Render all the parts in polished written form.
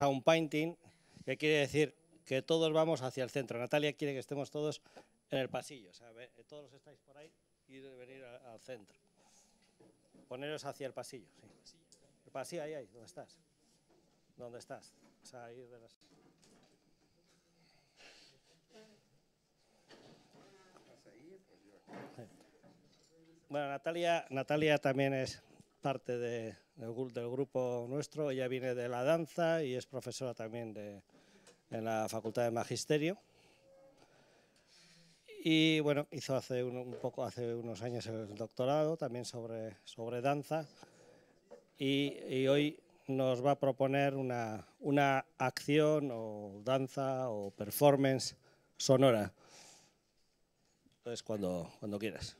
sound painting, que quiere decir que todos vamos hacia el centro. Natalia quiere que estemos todos en el pasillo, o sea, todos estáis por ahí y venir al centro. Poneros hacia el pasillo, sí. El pasillo, ahí, ¿dónde estás? ¿Dónde estás? O sea, ahí de las... Bueno, Natalia también es parte del grupo nuestro. Ella viene de la danza y es profesora también en la Facultad de Magisterio. Y bueno, hizo hace unos años el doctorado también sobre danza. Y hoy nos va a proponer una acción o danza o performance sonora. Entonces, cuando quieras.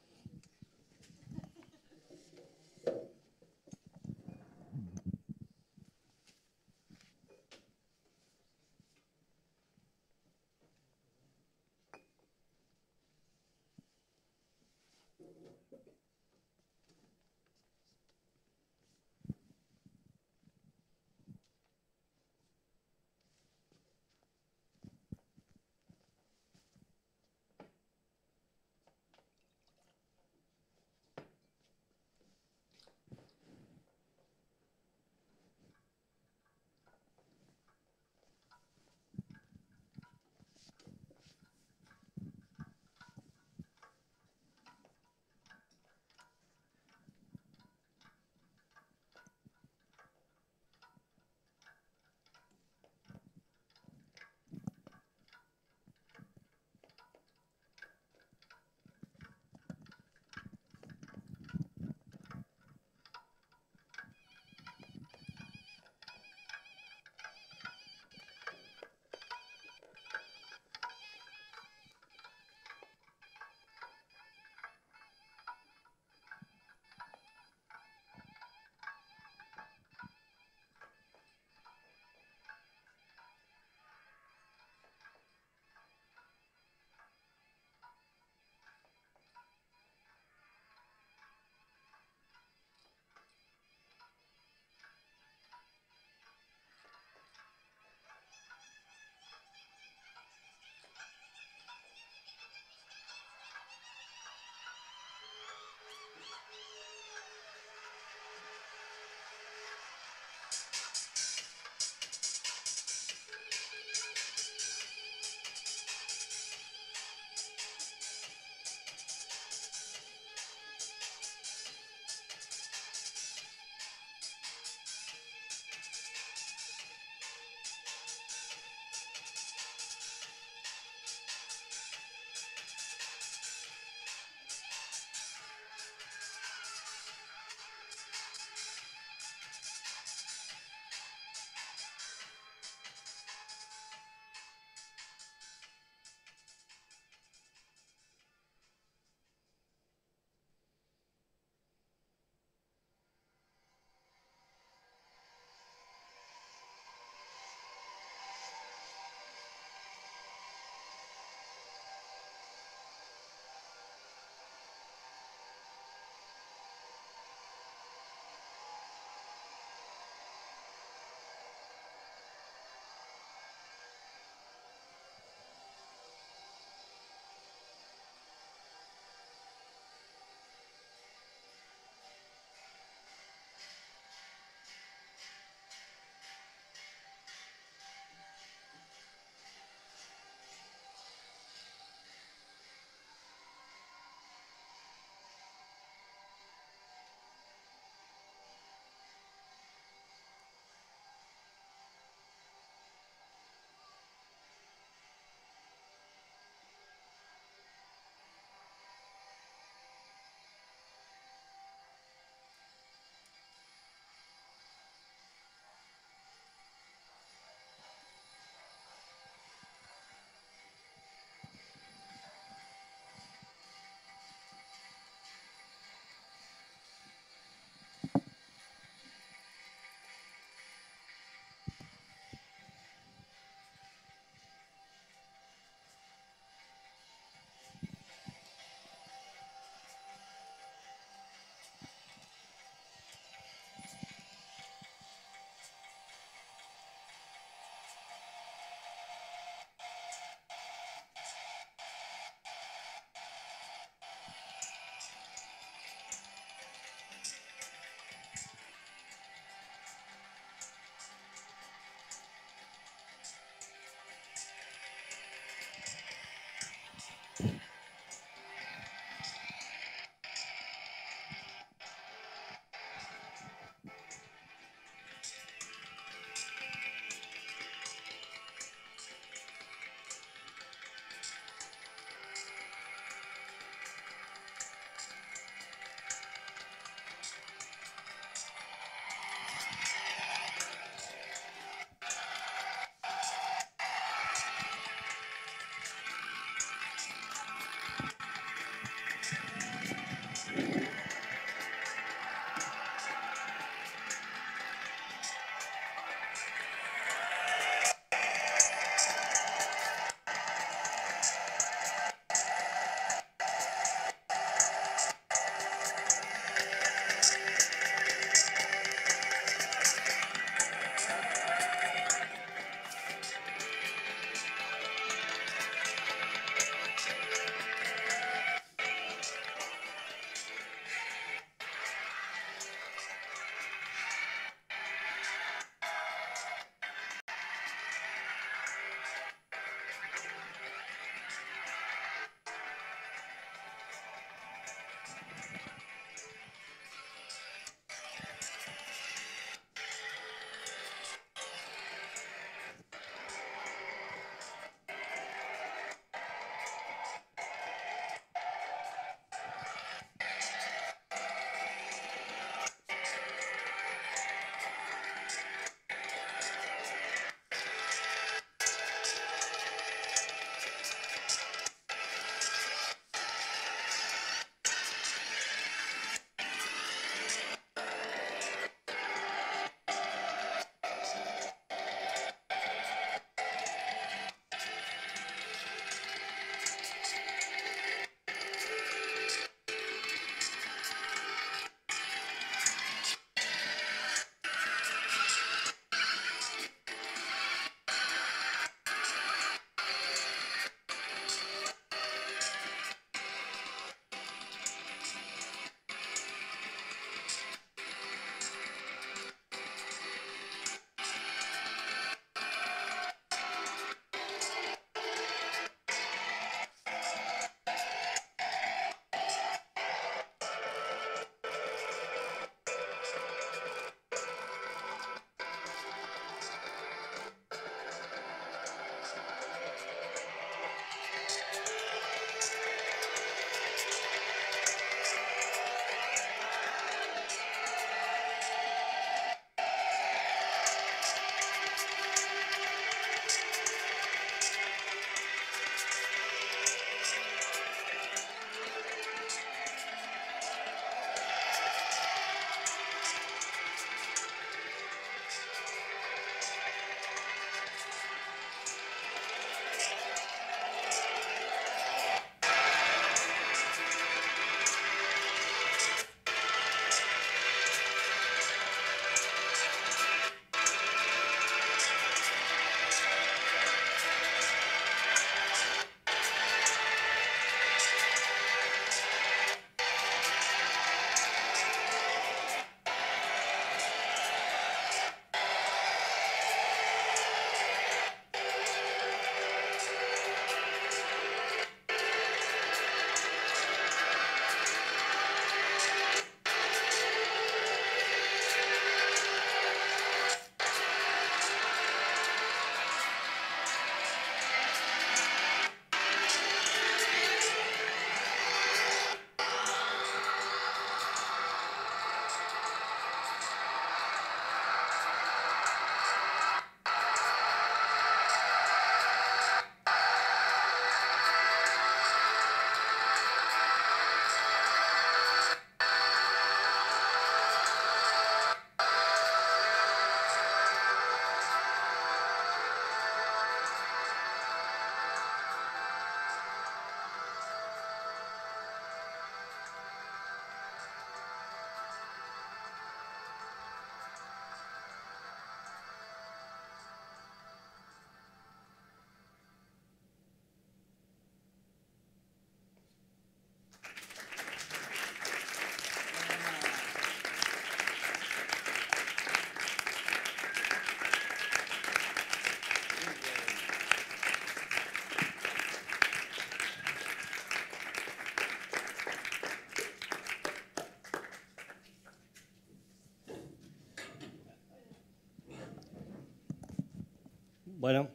Bueno,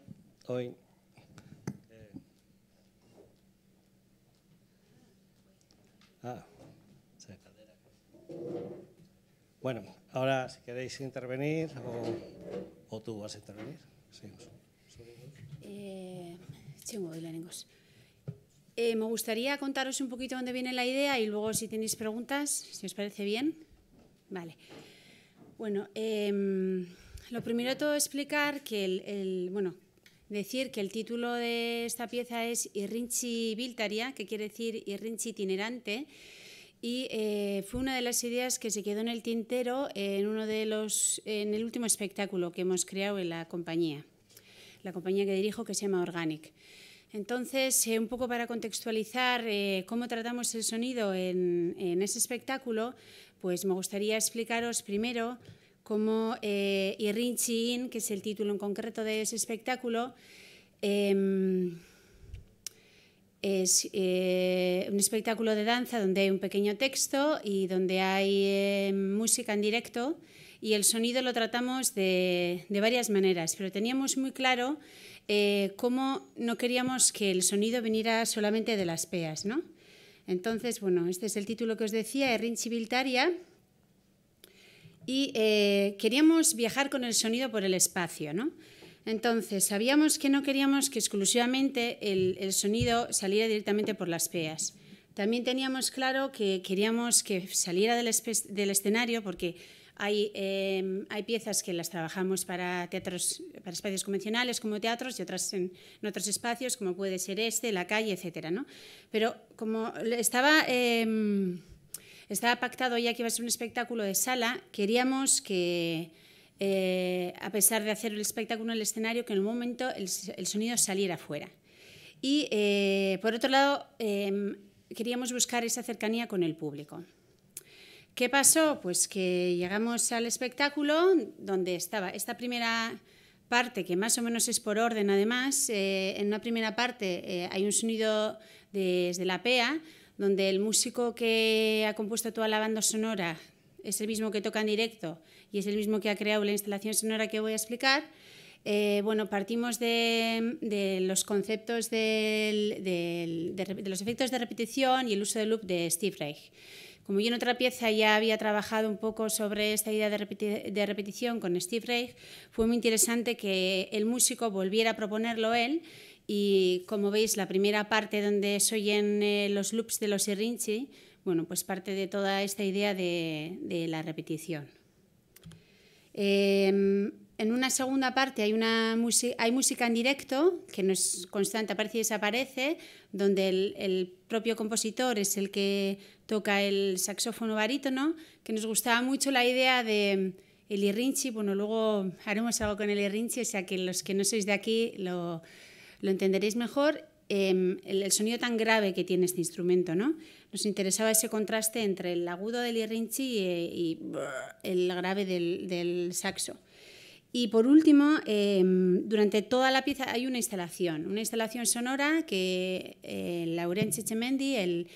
hoy... Bueno, ahora si queréis intervenir o tú vas a intervenir. Sí. Me gustaría contaros un poquito dónde viene la idea y luego si tenéis preguntas, si os parece bien. Vale. Bueno, lo primero de todo explicar que decir que el título de esta pieza es Irrintzi Biltaria, que quiere decir Irrintzi itinerante, y fue una de las ideas que se quedó en el tintero en el último espectáculo que hemos creado en la compañía que dirijo, que se llama Organic. Entonces, un poco para contextualizar cómo tratamos el sonido en ese espectáculo, pues me gustaría explicaros primero cómo Irrintzi In, que es el título en concreto de ese espectáculo, es un espectáculo de danza donde hay un pequeño texto y donde hay música en directo, y el sonido lo tratamos de varias maneras, pero teníamos muy claro cómo no queríamos que el sonido viniera solamente de las peas, ¿no? Entonces, bueno, este es el título que os decía, Irrintzi Biltaria, y queríamos viajar con el sonido por el espacio, ¿no? Entonces, sabíamos que no queríamos que exclusivamente el sonido saliera directamente por las peas. También teníamos claro que queríamos que saliera del escenario, porque hay piezas que las trabajamos para espacios convencionales como teatros, y otras en otros espacios como puede ser la calle, etcétera, ¿no? Pero como estaba pactado ya que iba a ser un espectáculo de sala, queríamos que a pesar de hacer el espectáculo en el escenario, que en un momento el sonido saliera fuera. Y por otro lado, queríamos buscar esa cercanía con el público. ¿Qué pasó? Pues que llegamos al espectáculo donde estaba esta primera parte, que más o menos es por orden además. En una primera parte hay un sonido desde la PEA, donde el músico que ha compuesto toda la banda sonora es el mismo que toca en directo y es el mismo que ha creado la instalación sonora que voy a explicar. Bueno, partimos de los conceptos de los efectos de repetición y el uso del loop de Steve Reich. Como yo en otra pieza ya había trabajado un poco sobre esta idea de repetición con Steve Reich, fue muy interesante que el músico volviera a proponerlo él, y como veis, la primera parte donde se oyen los loops de los Irrintzi, bueno, pues parte de toda esta idea de la repetición. En una segunda parte hay música en directo, que no es constante, aparece y desaparece, donde el propio compositor es el que toca el saxófono barítono, que nos gustaba mucho la idea de el Irrintzi. Bueno, luego haremos algo con el Irrintzi, o sea que los que no sois de aquí lo entenderéis mejor. El sonido tan grave que tiene este instrumento, ¿no? Nos interesaba ese contraste entre el agudo del Irrintzi y el grave del saxo. Y por último, durante toda la pieza hay una instalación sonora que Laurent Etchemendi, el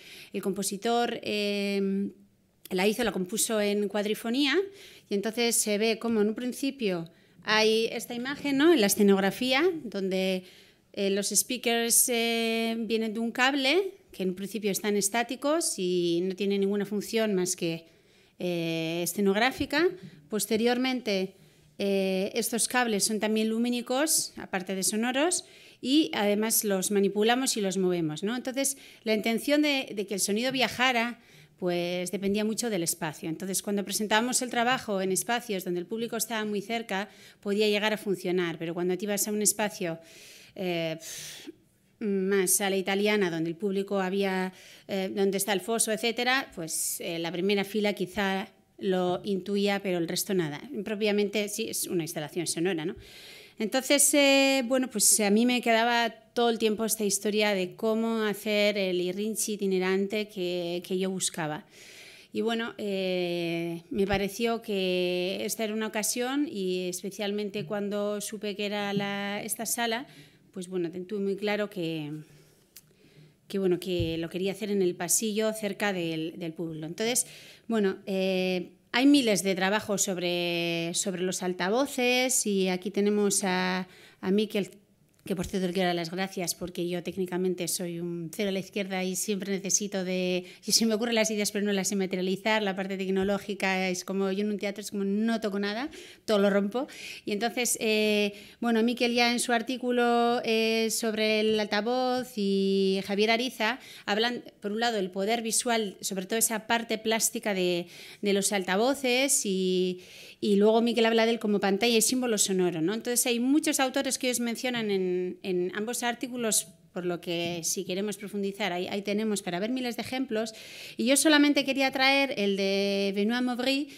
compositor, la compuso en cuadrifonía, y entonces se ve como en un principio hay esta imagen, ¿no?, en la escenografía, donde los speakers vienen de un cable, que en un principio están estáticos y no tienen ninguna función más que escenográfica. Posteriormente, estos cables son también lumínicos, aparte de sonoros, y además los manipulamos y los movemos, ¿no? Entonces, la intención de que el sonido viajara pues dependía mucho del espacio. Entonces, cuando presentábamos el trabajo en espacios donde el público estaba muy cerca, podía llegar a funcionar, pero cuando te ibas a un espacio más sala italiana, donde el público donde está el foso, etcétera, pues la primera fila quizá lo intuía, pero el resto nada. Propiamente sí es una instalación sonora, ¿no? Entonces, bueno, pues a mí me quedaba todo el tiempo esta historia de cómo hacer el Irrintzi itinerante que yo buscaba. Y bueno, me pareció que esta era una ocasión, y especialmente cuando supe que era esta sala, pues bueno, tuve muy claro que lo quería hacer en el pasillo cerca del público. Entonces, bueno, hay miles de trabajos sobre los altavoces, y aquí tenemos a a Miquel, que por cierto le quiero dar las gracias porque yo técnicamente soy un cero a la izquierda y siempre necesito de... Y se me ocurren las ideas pero no las sé materializar, la parte tecnológica es como yo en un teatro es como no toco nada, todo lo rompo. Y entonces, bueno, Miquel ya en su artículo sobre el altavoz y Javier Ariza hablan, por un lado, el poder visual, sobre todo esa parte plástica de los altavoces y luego Miquel habla de él como pantalla y símbolo sonoro, ¿no? Entonces hay muchos autores que ellos mencionan en ambos artículos, por lo que si queremos profundizar, ahí tenemos para ver miles de ejemplos. Y yo solamente quería traer el de Benoît Maubry,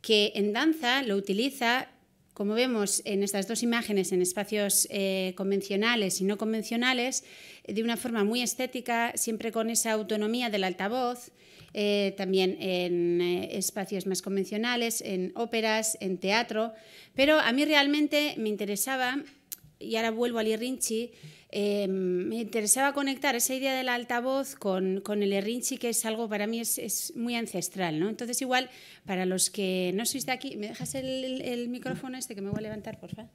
que en danza lo utiliza, como vemos en estas dos imágenes, en espacios convencionales y no convencionales, de una forma muy estética, siempre con esa autonomía del altavoz, también en espacios más convencionales, en óperas, en teatro. Pero a mí realmente me interesaba, y ahora vuelvo al Irrinchi, me interesaba conectar esa idea del altavoz con el Irrinchi, que es algo para mí es muy ancestral, ¿no? Entonces igual, para los que no sois de aquí, ¿me dejas el micrófono este que me voy a levantar, por favor?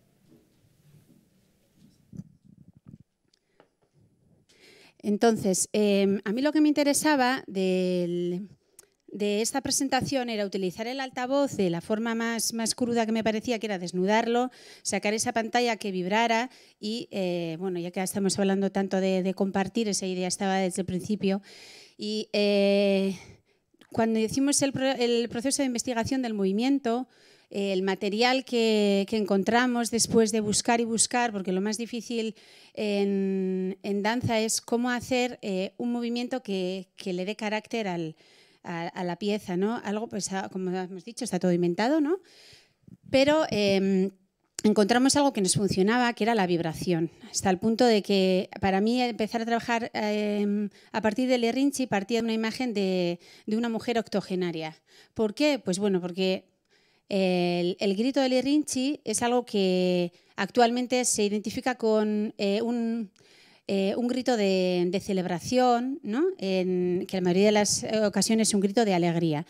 Entonces, a mí lo que me interesaba de esta presentación era utilizar el altavoz de la forma más cruda que me parecía, que era desnudarlo, sacar esa pantalla que vibrara y, bueno, ya que estamos hablando tanto de compartir, esa idea estaba desde el principio. Y cuando hicimos el proceso de investigación del movimiento, el material que encontramos después de buscar y buscar, porque lo más difícil en danza es cómo hacer un movimiento que le dé carácter a la pieza, ¿no? Algo, pues, como hemos dicho, está todo inventado, ¿no? Pero encontramos algo que nos funcionaba, que era la vibración, hasta el punto de que para mí empezar a trabajar a partir del Irrinchi partía de una imagen de una mujer octogenaria. ¿Por qué? Pues bueno, porque el grito del Irrinchi es algo que actualmente se identifica con un grito de celebración, ¿no? Que en la mayoría de las ocasiones es un grito de alegría.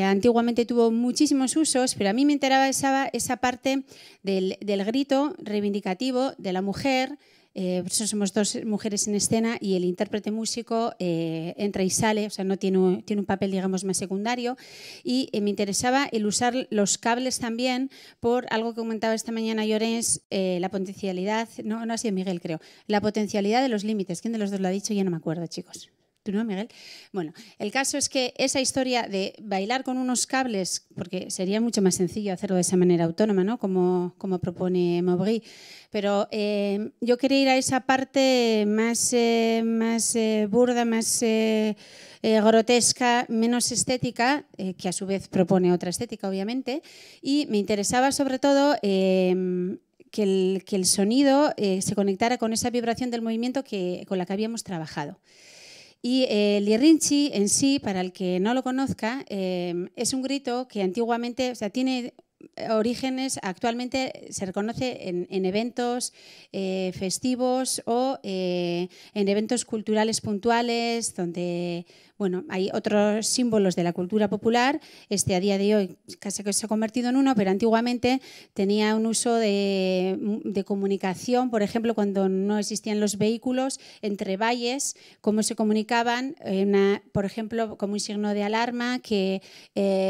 Antiguamente tuvo muchísimos usos, pero a mí me interesaba esa parte del grito reivindicativo de la mujer. Por eso somos dos mujeres en escena y el intérprete músico entra y sale, o sea, no tiene un papel, digamos, más secundario. Y me interesaba el usar los cables también por algo que comentaba esta mañana Llorens, la potencialidad, no ha sido Miguel, creo, la potencialidad de los límites. ¿Quién de los dos lo ha dicho? Ya no me acuerdo, chicos. ¿Tú no, Miguel? Bueno, el caso es que esa historia de bailar con unos cables, porque sería mucho más sencillo hacerlo de esa manera autónoma, ¿no? Como propone Maubry, pero yo quería ir a esa parte más burda, más grotesca, menos estética, que a su vez propone otra estética, obviamente, y me interesaba sobre todo que el sonido se conectara con esa vibración del movimiento con la que habíamos trabajado. Y el Irrinchi en sí, para el que no lo conozca, es un grito que antiguamente, o sea, tiene orígenes, actualmente se reconoce en eventos festivos o en eventos culturales puntuales, donde bueno, hay otros símbolos de la cultura popular. A día de hoy casi que se ha convertido en uno, pero antiguamente tenía un uso de comunicación, por ejemplo, cuando no existían los vehículos, entre valles, cómo se comunicaban, por ejemplo, como un signo de alarma, que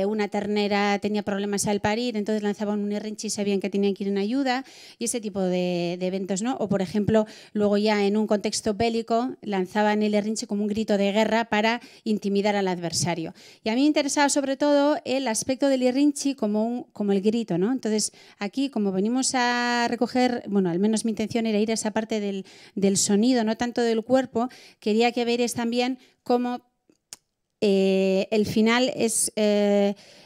una ternera tenía problemas al parir, entonces lanzaban un Irrinchi y sabían que tenían que ir en ayuda, y ese tipo de eventos, ¿no? O, por ejemplo, luego ya en un contexto bélico lanzaban el Irrinchi como un grito de guerra para intimidar al adversario. Y a mí me interesaba sobre todo el aspecto del Irrinchi como el grito, ¿no? Entonces, aquí, como venimos a recoger, bueno, al menos mi intención era ir a esa parte del sonido, no tanto del cuerpo, quería que veáis también cómo el final es...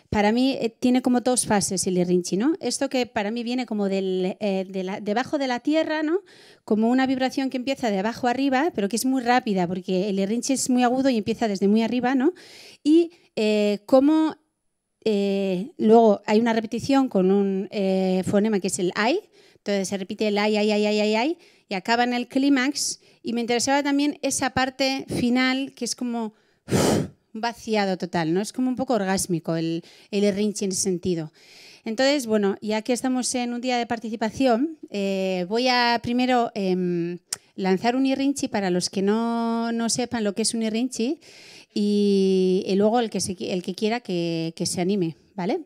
para mí tiene como dos fases el Irrinchi, ¿no? Esto que para mí viene como debajo de la tierra, ¿no? Como una vibración que empieza de abajo arriba, pero que es muy rápida, porque el Irrinchi es muy agudo y empieza desde muy arriba, ¿no? Y cómo luego hay una repetición con un fonema que es el ay, entonces se repite el ay, ay, ay, ay, ay, ay, y acaba en el clímax. Y me interesaba también esa parte final que es como... un vaciado total, ¿no? Es como un poco orgásmico el irrinchi en ese sentido. Entonces, bueno, ya que estamos en un día de participación, voy a primero lanzar un irrinchi para los que no sepan lo que es un irrinchi y luego el que quiera que se anime, ¿vale?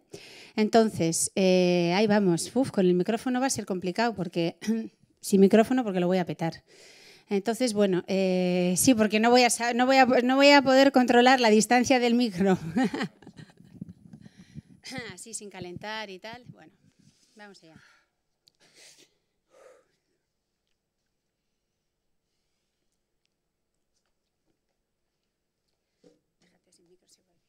Entonces, ahí vamos. Uf, con el micrófono va a ser complicado porque sin micrófono porque lo voy a petar. Entonces, bueno, sí, porque no voy a poder controlar la distancia del micro. Así, sin calentar y tal. Bueno, vamos allá. Déjate sin micro, se vuelve.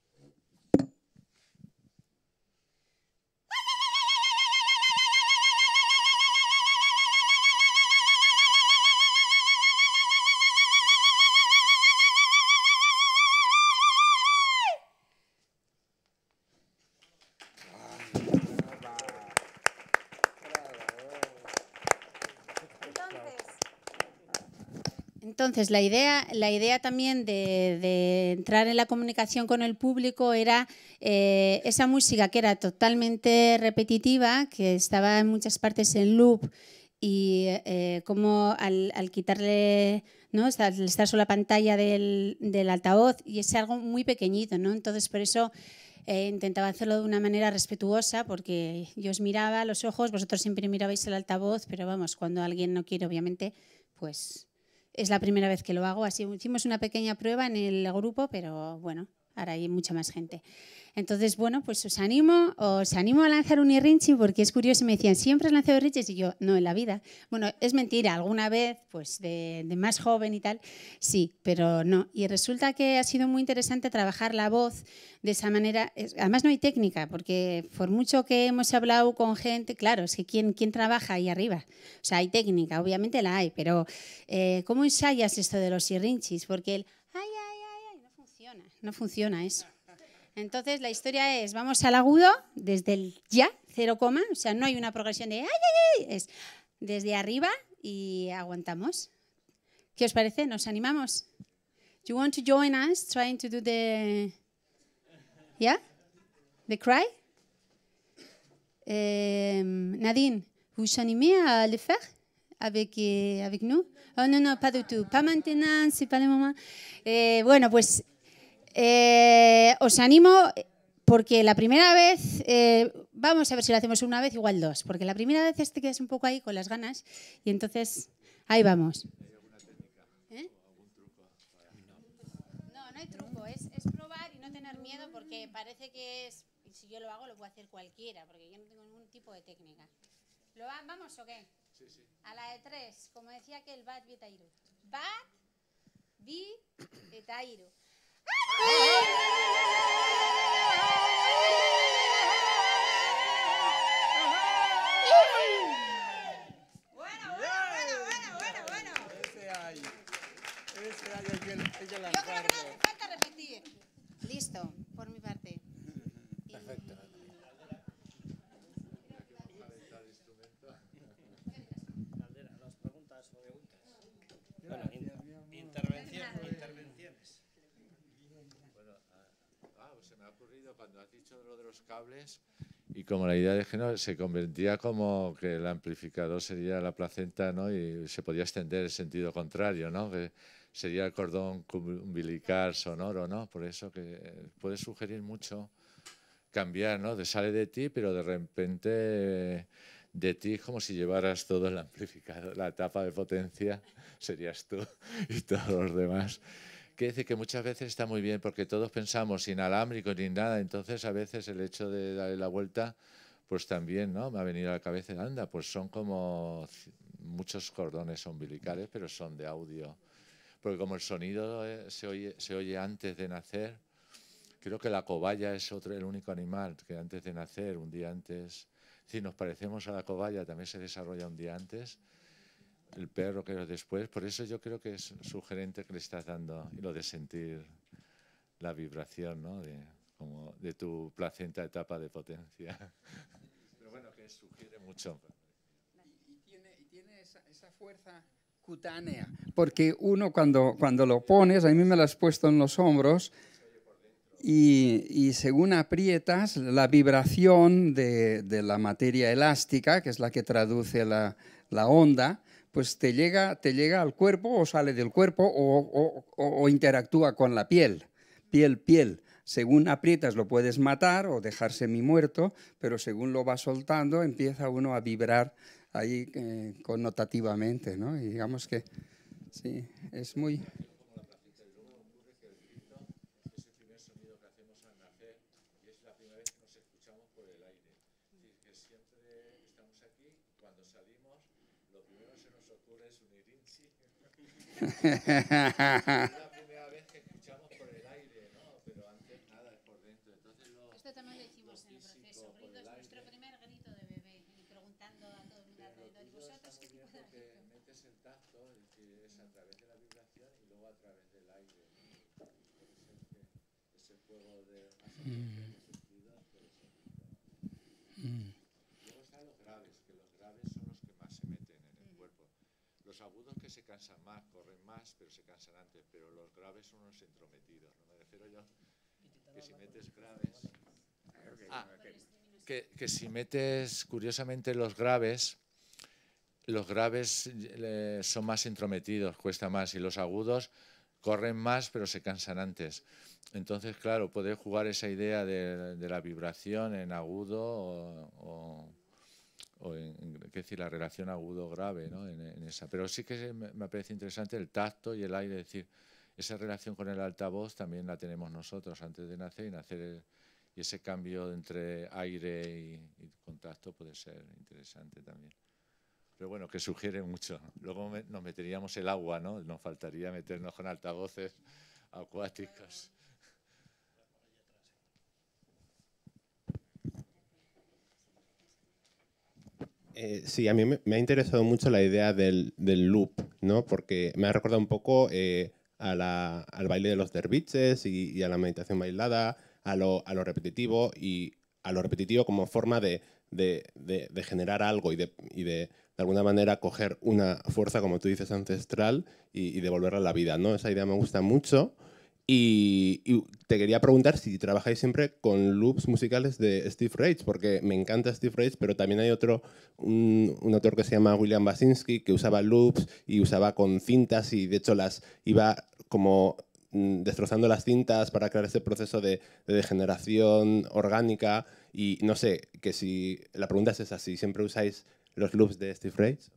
Entonces, la idea también de entrar en la comunicación con el público era esa música que era totalmente repetitiva, que estaba en muchas partes en loop y como al quitarle, ¿no? Al estar sobre la pantalla del altavoz, y es algo muy pequeñito, ¿no? Entonces, por eso intentaba hacerlo de una manera respetuosa, porque yo os miraba a los ojos, vosotros siempre mirabais el altavoz, pero vamos, cuando alguien no quiere, obviamente, pues es la primera vez que lo hago. Así hicimos una pequeña prueba en el grupo, pero bueno, ahora hay mucha más gente. Entonces, bueno, pues os animo a lanzar un irrinchi, porque es curioso, me decían, ¿siempre has lanzado irrinchis? Y yo, no, en la vida. Bueno, es mentira, alguna vez, pues de más joven y tal, sí, pero no. Y resulta que ha sido muy interesante trabajar la voz de esa manera. Además no hay técnica, porque por mucho que hemos hablado con gente, claro, es que ¿quién trabaja ahí arriba? O sea, hay técnica, obviamente la hay, pero ¿cómo ensayas esto de los irrinchis? Porque el ay, no funciona eso. Entonces, la historia es, vamos al agudo desde el ya, 0, o sea, no hay una progresión de ay, es desde arriba y aguantamos. ¿Qué os parece? ¿Nos animamos? Do you want to join us trying to do the cry? Nadine, vous animez à le faire avec nous? Oh non, pas du tout. Pas maintenant, c'est pas le moment. Bueno, pues os animo porque la primera vez, vamos a ver si lo hacemos una vez, igual 2, porque la primera vez te quedas un poco ahí con las ganas y entonces ahí vamos. No hay truco, es probar y no tener miedo, porque parece que es, y si yo lo hago lo puede hacer cualquiera, porque yo no tengo ningún tipo de técnica. ¿Vamos o qué? Sí. A la de 3, como decía que el bat bitairu. Bat bitairu. Bueno. Ese hay que lanzarlo. Yo creo que no hace falta repetir. Listo, por mi parte. Perfecto. Las preguntas o bueno, intervenciones. Bueno, se me ha ocurrido cuando has dicho lo de los cables, y como la idea de que se convertía como que el amplificador sería la placenta, ¿no? Y se podía extender el sentido contrario, ¿no? Que sería el cordón umbilical sonoro, ¿no? Por eso que puede sugerir mucho cambiar, ¿no? Sale de ti, pero de repente de ti es como si llevaras todo el amplificador, la etapa de potencia serías tú y todos los demás. Quiere decir que muchas veces está muy bien, porque todos pensamos inalámbrico ni nada, entonces a veces el hecho de darle la vuelta, pues también, ¿no? Me ha venido a la cabeza, anda, pues son como muchos cordones umbilicales, pero son de audio. Porque como el sonido se oye antes de nacer, creo que la cobaya es el único animal que antes de nacer, un día antes, si nos parecemos a la cobaya, también se desarrolla un día antes. El perro que después, por eso yo creo que es sugerente que le estás dando, y lo de sentir la vibración, ¿no? Como de tu placenta etapa de potencia. Pero bueno, que sugiere mucho. Y tiene esa fuerza cutánea, porque uno cuando lo pones, a mí me lo has puesto en los hombros, y según aprietas, la vibración de la materia elástica, que es la que traduce la onda, pues te llega al cuerpo o sale del cuerpo o interactúa con la piel, piel. Según aprietas lo puedes matar o dejar semi-muerto, pero según lo vas soltando empieza uno a vibrar ahí connotativamente, ¿no? Y digamos que sí, es muy... Es la primera vez que escuchamos por el aire, ¿no? Pero antes nada, es por dentro. Entonces esto también lo hicimos en el proceso. Gritos, nuestro primer grito de bebé y preguntando a todo el mundo alrededor. ¿Y vosotros qué tipo de grito? metes el tacto, es decir, es a través de la vibración y luego a través del aire. ¿No? Puede ser que ese juego de asociación de sentidos puede ser. Luego están los graves, que los graves son los que más se meten en el cuerpo. Los agudos que se cansan más, corren más, pero se cansan antes. Pero los graves son los entrometidos. No me refiero yo que si metes graves... que si metes, curiosamente, los graves son más entrometidos, cuesta más. Y los agudos corren más, pero se cansan antes. Entonces, claro, poder jugar esa idea de la vibración en agudo o en qué decir, la relación agudo-grave, ¿no? en esa. Pero sí que me parece interesante el tacto y el aire, es decir, esa relación con el altavoz también la tenemos nosotros antes de nacer y ese cambio entre aire y contacto puede ser interesante también. Pero bueno, que sugiere mucho. Luego nos meteríamos el agua, ¿no? Nos faltaría meternos con altavoces acuáticos. Sí, a mí me ha interesado mucho la idea del loop, ¿no? Porque me ha recordado un poco al baile de los derviches y a la meditación bailada, a lo repetitivo y a lo repetitivo como forma de generar algo y de alguna manera coger una fuerza, como tú dices, ancestral y devolverla a la vida, ¿no? Esa idea me gusta mucho. Y te quería preguntar si trabajáis siempre con loops musicales de Steve Reich, porque me encanta Steve Reich, pero también hay un autor que se llama William Basinski, que usaba loops y usaba con cintas y de hecho las iba como destrozando las cintas para crear ese proceso de degeneración orgánica. Y no sé, que si la pregunta es esa, si siempre usáis los loops de Steve Reich.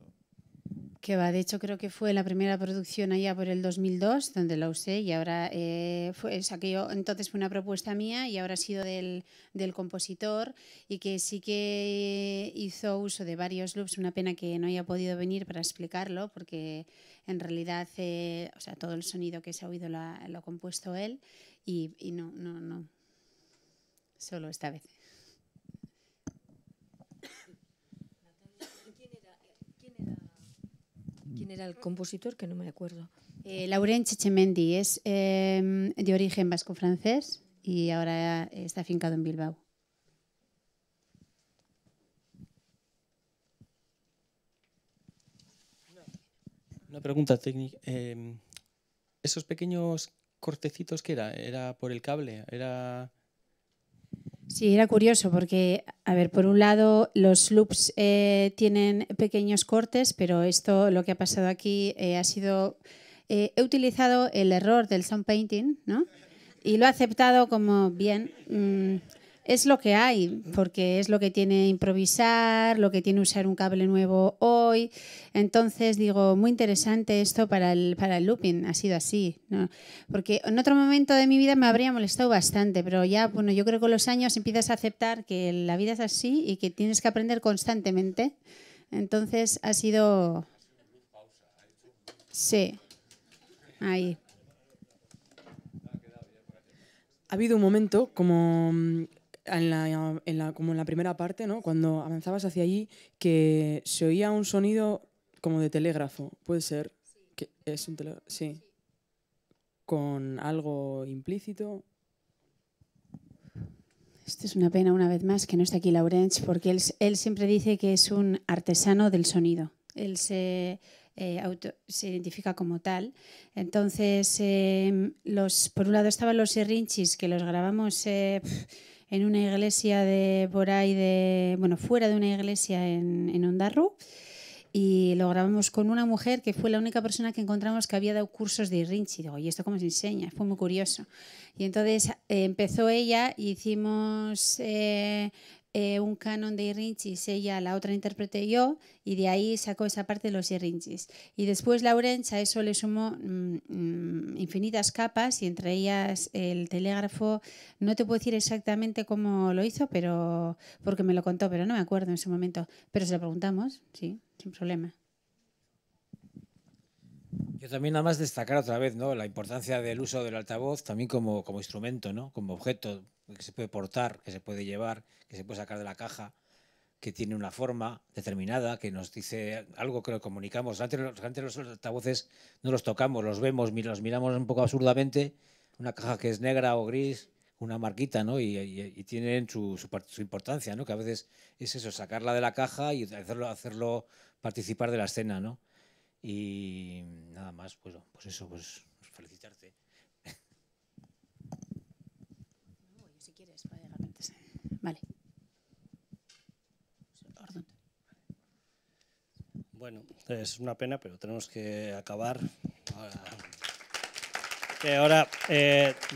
Que va, de hecho creo que fue la primera producción allá por el 2002 donde la usé y ahora entonces fue una propuesta mía y ahora ha sido del compositor y que sí que hizo uso de varios loops. Una pena que no haya podido venir para explicarlo porque en realidad todo el sonido que se ha oído lo ha compuesto él y no, solo esta vez. ¿Quién era el compositor? Que no me acuerdo. Laurent Chechemendi es de origen vasco-francés y ahora está afincado en Bilbao. Una pregunta técnica. ¿Esos pequeños cortecitos qué era? ¿Era por el cable? ¿Era...? Sí, era curioso porque, a ver, por un lado los loops tienen pequeños cortes, pero esto, lo que ha pasado aquí ha sido... he utilizado el error del sound painting, ¿no? Y lo he aceptado como bien. Es lo que hay, porque es lo que tiene improvisar, lo que tiene usar un cable nuevo hoy. Entonces digo, muy interesante esto para el looping, ha sido así, ¿no? Porque en otro momento de mi vida me habría molestado bastante, pero ya, bueno, yo creo que con los años empiezas a aceptar que la vida es así y que tienes que aprender constantemente. Entonces ha sido... Sí, ahí. Ha habido un momento como... como en la primera parte, ¿no? Cuando avanzabas hacia allí, que se oía un sonido como de telégrafo. Puede ser que es un telégrafo, sí. Con algo implícito. Esto es una pena, una vez más, que no está aquí Laurent, porque él siempre dice que es un artesano del sonido. él se identifica como tal. Entonces, por un lado estaban los Serrinchis, que los grabamos en una iglesia de por ahí, fuera de una iglesia en Ondarru, y lo grabamos con una mujer que fue la única persona que encontramos que había dado cursos de Irrinchi. Digo, ¿y esto cómo se enseña? Fue muy curioso. Y entonces empezó ella y hicimos un canon de Irrinchis, ella, la otra intérprete yo, y de ahí sacó esa parte de los Irrinchis. Y después Laurence a eso le sumó infinitas capas, y entre ellas el telégrafo. No te puedo decir exactamente cómo lo hizo, pero porque me lo contó, pero no me acuerdo en ese momento. Pero se lo preguntamos, sí, sin problema. Yo también nada más destacar otra vez, ¿no?, la importancia del uso del altavoz también como instrumento, ¿no?, como objeto que se puede portar, que se puede llevar, que se puede sacar de la caja, que tiene una forma determinada, que nos dice algo que lo comunicamos. Antes los altavoces no los tocamos, los vemos, los miramos un poco absurdamente, una caja que es negra o gris, una marquita, ¿no?, y tienen su importancia, ¿no?, que a veces es eso, sacarla de la caja y hacerlo participar de la escena, ¿no? Y nada más, pues eso, pues felicitarte. Si quieres, vale. Bueno, es una pena, pero tenemos que acabar. Ahora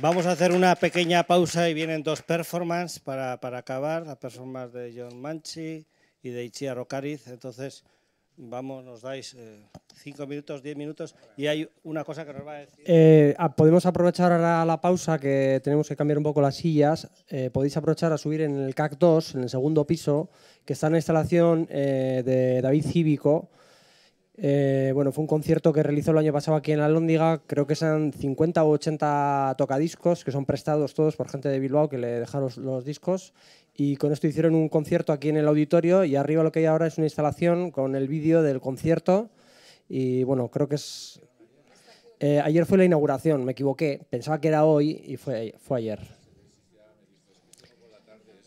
vamos a hacer una pequeña pausa y vienen dos performances para acabar, la performance de John Manchi y de Itziar Ocariz. Entonces, nos dais 5 minutos, 10 minutos, y hay una cosa que nos va a decir. Podemos aprovechar ahora la pausa, que tenemos que cambiar un poco las sillas. Podéis aprovechar a subir en el CAC 2, en el segundo piso, que está en la instalación de David Cívico. Fue un concierto que realizó el año pasado aquí en la Alhóndiga. Creo que son 50 o 80 tocadiscos que son prestados todos por gente de Bilbao que le dejaron los discos, y con esto hicieron un concierto aquí en el auditorio, y arriba lo que hay ahora es una instalación con el vídeo del concierto. Y creo que es... ayer fue la inauguración, me equivoqué, pensaba que era hoy y fue ayer.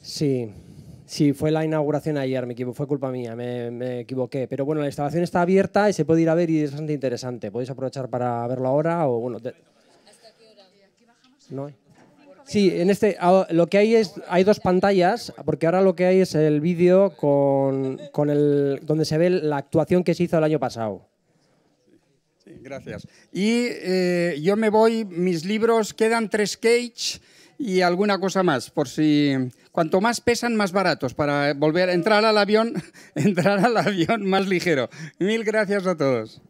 Sí, fue la inauguración ayer, fue culpa mía, me equivoqué. Pero la instalación está abierta y se puede ir a ver, y es bastante interesante. Podéis aprovechar para verlo ahora o ¿Hasta qué hora? ¿No? Sí, lo que hay dos pantallas, porque ahora lo que hay es el vídeo donde se ve la actuación que se hizo el año pasado. Sí, gracias. Y yo me voy, mis libros, quedan 3 Cage y alguna cosa más, por si... Cuanto más pesan, más baratos, para volver a entrar al avión más ligero. Mil gracias a todos.